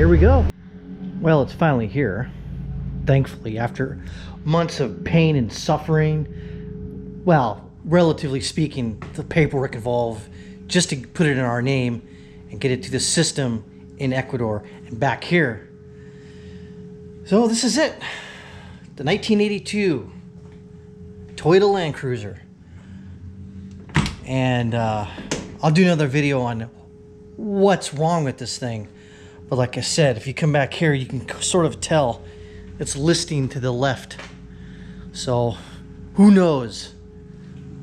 here we go. Well, it's finally here. Thankfully, after months of pain and suffering. Well, relatively speaking, the paperwork involved just to put it in our name and get it to the system in Ecuador and back here. So this is it. The 1982 Toyota Land Cruiser. And I'll do another video on what's wrong with this thing. But like I said, if you come back here, you can sort of tell it's listing to the left. So who knows?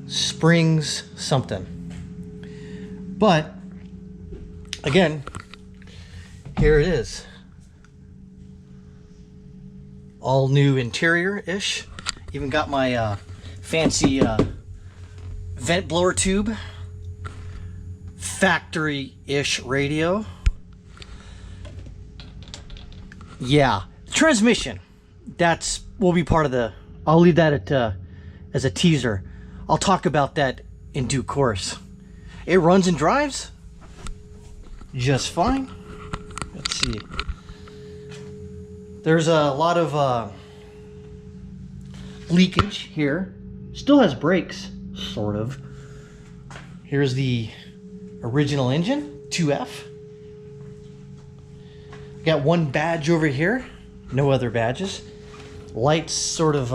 Springs something. But again, here it is. All new interior-ish. Even got my fancy vent blower tube. Factory-ish radio. Yeah, transmission. That's will be part of the. I'll leave that at as a teaser. I'll talk about that in due course. It runs and drives just fine. Let's see. There's a lot of leakage here. Still has brakes, sort of. Here's the original engine, 2F. Got one badge over here, no other badges. Lights sort of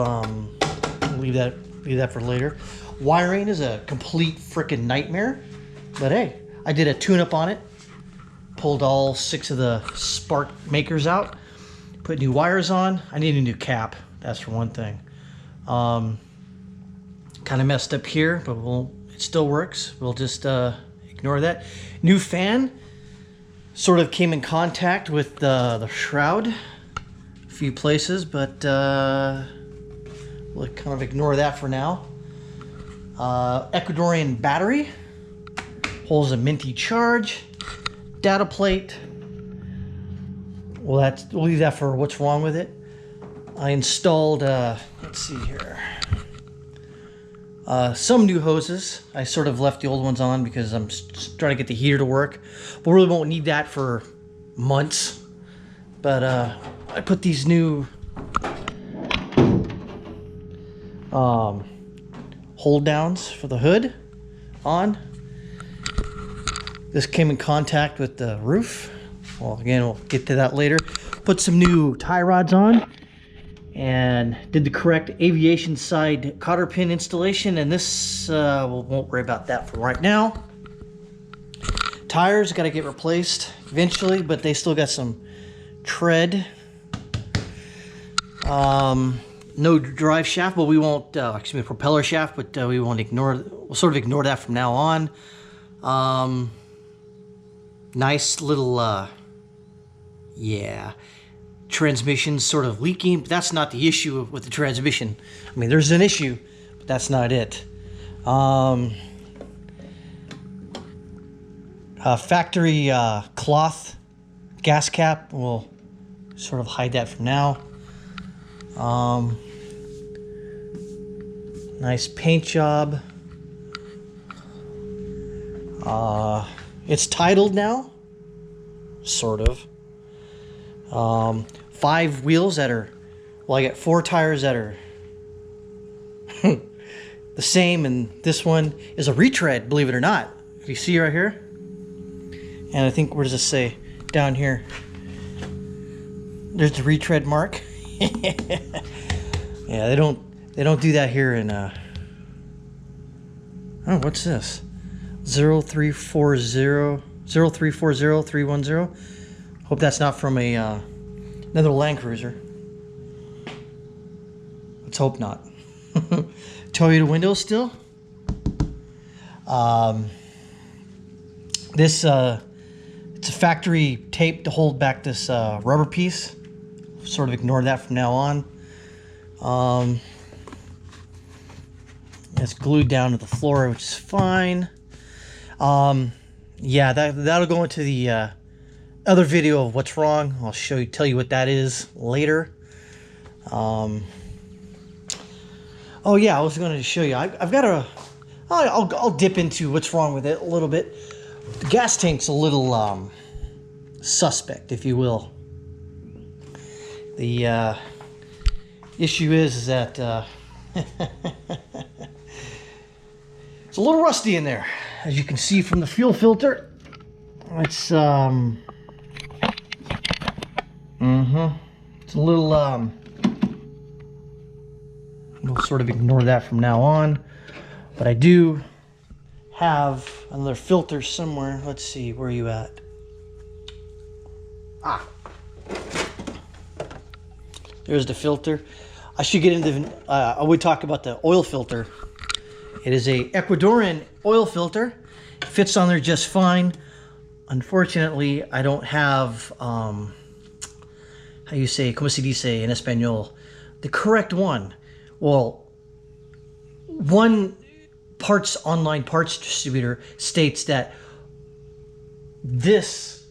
leave that for later. Wiring is a complete freaking nightmare, but hey, I did a tune-up on it. Pulled all 6 of the spark makers out. Put new wires on. I need a new cap. That's for one thing. Kind of messed up here, but it still works. We'll just ignore that. New fan. Sort of came in contact with the shroud a few places, but we'll kind of ignore that for now. Ecuadorian battery. Holds a minty charge. Data plate. Well, we'll leave that for what's wrong with it. I installed, let's see here. Some new hoses. I sort of left the old ones on because I'm trying to get the heater to work. But really won't need that for months. But I put these new hold downs for the hood on. This came in contact with the roof. Well, again, we'll get to that later. Put some new tie rods on. And did the correct aviation side cotter pin installation, and this we won't worry about that for right now. Tires got to get replaced eventually, but they still got some tread. No drive shaft, but we won't. Propeller shaft, but we won't ignore. We'll sort of ignore that from now on. Nice little, yeah. Transmission's sort of leaking, but that's not the issue with the transmission. I mean, there's an issue, but that's not it. Factory cloth gas cap. We'll sort of hide that from now. Nice paint job. It's titled now, sort of. 5 wheels that are, well, I got 4 tires that are the same, and this one is a retread, believe it or not. If you see right here, and I think, where does it say? Down here. There's the retread mark. Yeah, they don't do that here in oh, what's this? 0340 Hope that's not from another Land Cruiser. Let's hope not. Toyota windows still. This it's a factory tape to hold back this rubber piece. Sort of ignore that from now on. It's glued down to the floor, which is fine. Yeah, that'll go into the other video of what's wrong. I'll tell you what that is later. Oh yeah, I was going to show you. I've got a. I'll dip into what's wrong with it a little bit. The gas tank's a little suspect, if you will. The issue is that it's a little rusty in there, as you can see from the fuel filter. It's it's a little we'll sort of ignore that from now on. But I do have another filter somewhere. Let's see, where are you at? Ah, there's the filter. I should get into, I would talk about the oil filter. It is a Ecuadorian oil filter. It fits on there just fine. Unfortunately, I don't have, how you say, como se dice en español, the correct one. Well, one online parts distributor states that this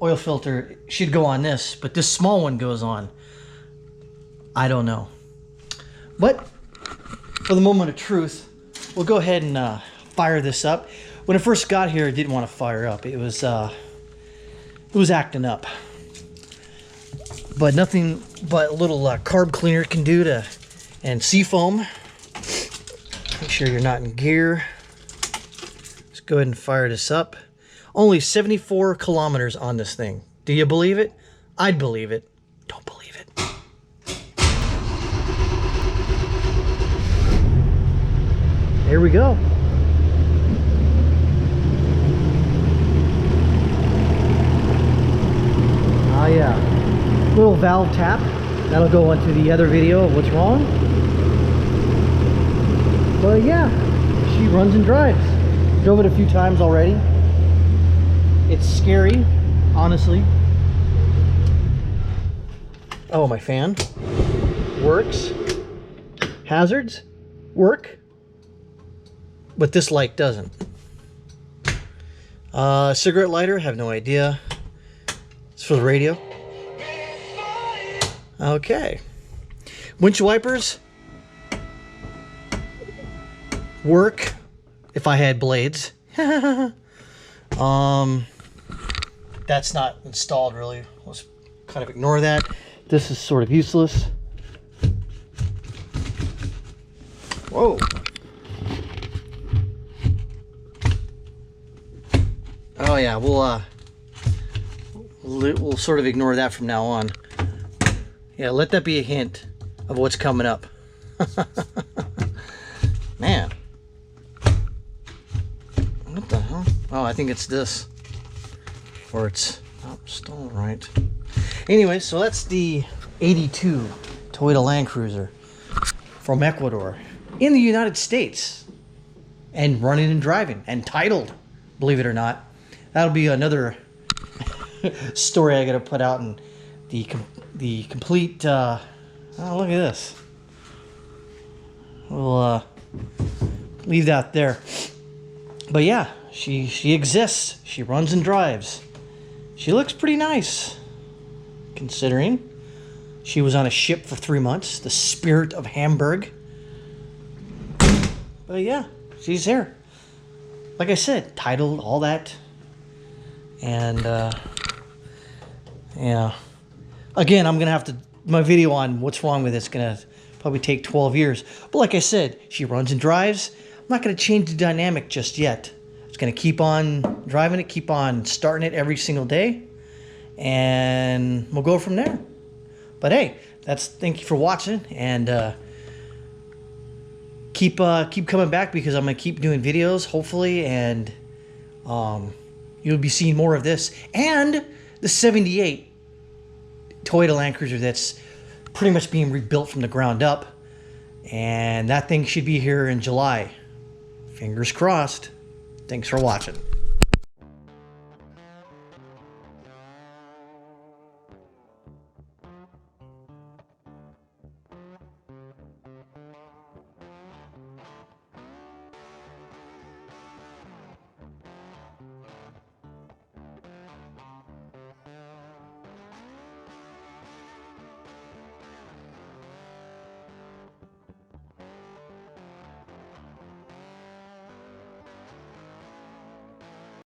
oil filter should go on this, but this small one goes on. I don't know. But for the moment of truth, we'll go ahead and fire this up. When it first got here, it didn't want to fire up. It was acting up. But nothing but a little carb cleaner can do to, and seafoam. Make sure you're not in gear. Let's go ahead and fire this up. Only 74 kilometers on this thing. Do you believe it? I'd believe it. Don't believe it. Here we go. Ah, yeah. Little valve tap. That'll go into the other video of what's wrong. But yeah, she runs and drives. Drove it a few times already. It's scary, honestly. Oh, my fan works. Hazards work, but this light doesn't. Cigarette lighter, have no idea. It's for the radio. Okay. Windshield wipers work if I had blades. That's not installed really. Let's kind of ignore that. This is sort of useless. Whoa. Oh yeah, we'll sort of ignore that from now on. Yeah, let that be a hint of what's coming up. Man. What the hell? Oh, I think it's this. Or it's... Oh, still right. Anyway, so that's the 82 Toyota Land Cruiser from Ecuador in the United States. And running and driving. And titled, believe it or not. That'll be another story I gotta put out in the complete... oh, look at this. We'll leave that there. But yeah, she exists. She runs and drives. She looks pretty nice, considering she was on a ship for 3 months, the Spirit of Hamburg. But yeah, she's here. Like I said, titled, all that. And yeah. Again, I'm gonna have to, my video on what's wrong with it's gonna probably take 12 years. But like I said, she runs and drives. I'm not gonna change the dynamic just yet. It's gonna keep on driving it, keep on starting it every single day, and we'll go from there. But hey, thank you for watching, and keep coming back, because I'm gonna keep doing videos, hopefully, and you'll be seeing more of this and the 78 Toyota Land Cruiser that's pretty much being rebuilt from the ground up, and that thing should be here in July. Fingers crossed. Thanks for watching.